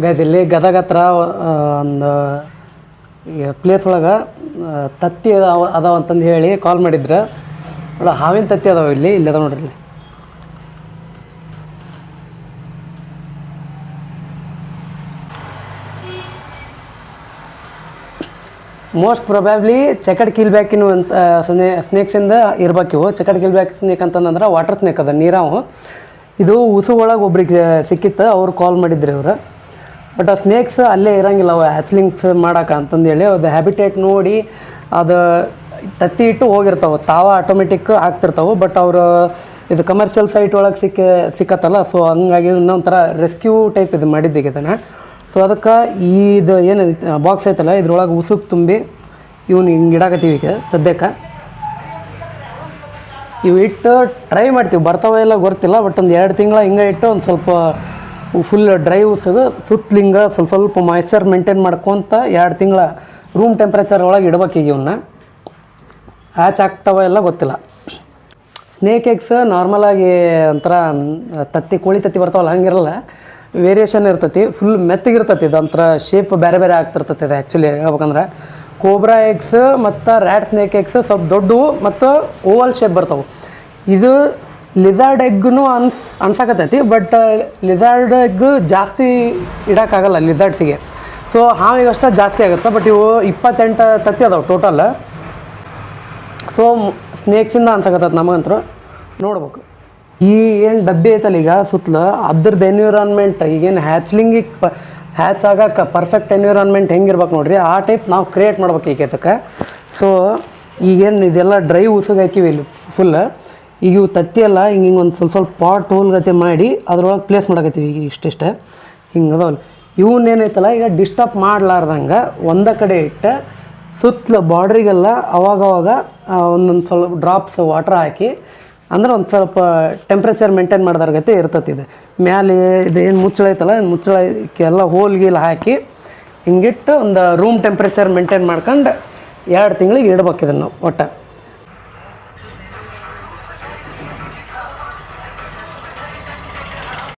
Guys ಇಲ್ಲಿ ಗದಗ ಹತ್ರ ಒಂದು ಪ್ಲೇಸ್ ಒಳಗೆ ತತ್ತಿ ಅದಾವ ಅಂತಂದು ಹೇಳಿ ಕಾಲ್ ಮಾಡಿದ್ರು. ನೋಡ ಹಾವಿನ ತತ್ತಿ ಅದಾವ ಇಲ್ಲಿ ಅದಾವ ನೋಡ್ರಿ ಇಲ್ಲಿ. ಮೋಸ್ಟ್ ಪ್ರೊಬ್ಯಾಬ್ಲಿ ಚಕಡ್ ಕಿಲ್ ಬ್ಯಾಕಿನ ಅಂತ ಸ್ನೇಕ್ಸಿಂದ ಇರ್ಬೇಕು ಇವು. ಚಕಡ್ ಕಿಲ್ ಬ್ಯಾಕ್ ಸ್ನೇಕ್ ಅಂತಂದ್ರೆ ವಾಟರ್ ಸ್ನೇಕ್ ಅದ, ನೀರಾವು. ಇದು ಉಸು ಒಳಗೆ ಒಬ್ರಿಗೆ ಸಿಕ್ಕಿತ್ತು, ಅವ್ರು ಕಾಲ್ ಮಾಡಿದ್ರು ಇವರು. ಬಟ್ ಆ ಸ್ನೇಕ್ಸ್ ಅಲ್ಲೇ ಇರೋಂಗಿಲ್ಲ, ಅವು ಹ್ಯಾಚ್ಲಿಂಗ್ಸ್ ಮಾಡೋಕೆ ಅಂತಂದೇಳಿ ಅದು ಹ್ಯಾಬಿಟೇಟ್ ನೋಡಿ ಅದು ತತ್ತಿ ಇಟ್ಟು ಹೋಗಿರ್ತಾವೆ, ಆಟೋಮೆಟಿಕ್ ಆಗ್ತಿರ್ತಾವೆ. ಬಟ್ ಅವರು ಇದು ಕಮರ್ಷಿಯಲ್ ಸೈಟ್ ಒಳಗೆ ಸಿಕ್ಕತ್ತಲ್ಲ, ಸೊ ಹಂಗಾಗಿ ಇನ್ನೊಂಥರ ರೆಸ್ಕ್ಯೂ ಟೈಪ್ ಇದು ಮಾಡಿದ್ದೀಗ ಇದನ್ನು. ಸೊ ಅದಕ್ಕೆ ಇದು ಏನು ಬಾಕ್ಸ್ ಐತಲ್ಲ ಇದ್ರೊಳಗೆ ಉಸುಕ್ ತುಂಬಿ ಇವ್ನು ಹಿಂಗೆ ಇಡಾಕತ್ತೀವಿ ಈಗ ಸದ್ಯಕ್ಕೆ. ಇವು ಇಟ್ಟು ಟ್ರೈ ಮಾಡ್ತೀವಿ, ಬರ್ತಾವೆ ಎಲ್ಲ ಗೊತ್ತಿಲ್ಲ. ಬಟ್ ಒಂದು 2 ತಿಂಗಳ ಹಿಂಗೆ ಇಟ್ಟು ಒಂದು ಸ್ವಲ್ಪ ಫುಲ್ ಡ್ರೈ ಉಸಿಗೆ ಸುತ್ತಲಿಂಗ ಸ್ವಲ್ಪ ಮಾಯ್ಶ್ಚರ್ ಮೇಂಟೈನ್ ಮಾಡ್ಕೊತ 2 ತಿಂಗಳ ರೂಮ್ ಟೆಂಪ್ರೇಚರ್ ಒಳಗೆ ಇಡ್ಬೇಕು ಈಗ ಇವನ್ನ. ಹ್ಯಾಚ್ ಆಗ್ತಾವ ಎಲ್ಲ ಗೊತ್ತಿಲ್ಲ. ಸ್ನೇಕ್ ಎಗ್ಸ್ ನಾರ್ಮಲಾಗಿ ಒಂಥರ ತತ್ತಿ ಕೋಳಿ ತತ್ತಿ ಬರ್ತಾವಲ್ಲ ಹಂಗಿರಲ್ಲ, ವೇರಿಯೇಷನ್ ಇರ್ತೈತಿ. ಫುಲ್ ಮೆತ್ತಗಿರ್ತೈತಿ, ಇದು ಒಂಥರ ಶೇಪ್ ಬೇರೆ ಬೇರೆ ಆಗ್ತಿರ್ತೈತಿ. ಅದು ಆ್ಯಕ್ಚುಲಿ ಹೇಳ್ಬೇಕಂದ್ರೆ ಕೋಬ್ರಾ ಎಗ್ಸ್ ಮತ್ತು ರ್ಯಾಟ್ ಸ್ನೇಕ್ ಎಗ್ಸ್ ಸ್ವಲ್ಪ ದೊಡ್ಡವು ಮತ್ತು ಓವಲ್ ಶೇಪ್ ಬರ್ತಾವೆ. ಇದು ಲಿಜಾರ್ಡ್ ಎಗ್ಗೂ ಅನ್ಸಕತ್ತೈತಿ, ಬಟ್ ಲಿಜಾರ್ಡ್ ಎಗ್ ಜಾಸ್ತಿ ಇಡೋಕ್ಕಾಗಲ್ಲ ಲಿಜಾರ್ಡ್ಸಿಗೆ. ಸೊ ಹಾವಿಗೆ ಅಷ್ಟೇ ಜಾಸ್ತಿ ಆಗುತ್ತೆ. ಬಟ್ ಇವು 28 ತತ್ತಿ ಅದಾವೆ ಟೋಟಲ್. ಸೊ ಸ್ನೇಕ್ಸಿಂದ ಅನ್ಸಕತ್ತೈತೆ ನಮಗಂತೂ. ನೋಡ್ಬೇಕು ಈ ಏನು ಡಬ್ಬಿ ಐತಲ್ಲ ಈಗ ಸುತ್ತಲೂ ಅದ್ರದ್ದು ಎನ್ವಿರಾನ್ಮೆಂಟ್, ಈಗೇನು ಹ್ಯಾಚ್ಲಿಂಗಿಗೆ ಹ್ಯಾಚ್ ಆಗೋಕೆ ಪರ್ಫೆಕ್ಟ್ ಎನ್ವಿರಾನ್ಮೆಂಟ್ ಹೆಂಗಿರ್ಬೇಕು ನೋಡ್ರಿ, ಆ ಟೈಪ್ ನಾವು ಕ್ರಿಯೇಟ್ ಮಾಡ್ಬೇಕು ಈಗ ಇದಕ್ಕೆ. ಸೊ ಈಗೇನು ಇದೆಲ್ಲ ಡ್ರೈ ಉಸುಗೆ ಹಾಕಿವಿ ಇಲ್ಲಿ ಫುಲ್. ಈಗ ಇವು ತತ್ತಿ ಎಲ್ಲ ಹಿಂಗೆ ಒಂದು ಸ್ವಲ್ಪ ಪಾಟ್ ಹೋಲ್ ಗತಿ ಮಾಡಿ ಅದ್ರೊಳಗೆ ಪ್ಲೇಸ್ ಮಾಡಕತ್ತೀವಿ ಈಗ ಇಷ್ಟಿಷ್ಟೇ ಹಿಂಗೆ ಅದಾವಲ್ಲ. ಇವನ್ನೇನೈತಲ್ಲ ಈಗ ಡಿಸ್ಟರ್ಬ್ ಮಾಡಲಾರ್ದಂಗೆ ಒಂದೇ ಕಡೆ ಇಟ್ಟು ಸುತ್ತಲೂ ಬಾರ್ಡ್ರಿಗೆಲ್ಲ ಅವಾಗವಾಗ ಒಂದೊಂದು ಸ್ವಲ್ಪ ಡ್ರಾಪ್ಸ್ ವಾಟ್ರ್ ಹಾಕಿ, ಅಂದ್ರೆ ಒಂದು ಸ್ವಲ್ಪ ಟೆಂಪ್ರೇಚರ್ ಮೇಂಟೈನ್ ಮಾಡಿದಾರ್ಗತೆ ಇರ್ತೈತಿ. ಇದು ಮ್ಯಾಲೆ ಇದು ಏನು ಮುಚ್ಚಳ ಐತಲ್ಲ, ಮುಚ್ಚಳಕ್ಕೆಲ್ಲ ಹೋಲ್ಗೀಲ್ ಹಾಕಿ ಹಿಂಗಿಟ್ಟು ಒಂದು ರೂಮ್ ಟೆಂಪ್ರೇಚರ್ ಮೇಂಟೈನ್ ಮಾಡ್ಕೊಂಡು 2 ತಿಂಗಳಿಗೆ ಇಡ್ಬೇಕು ಇದನ್ನು ಒಟ್ಟು.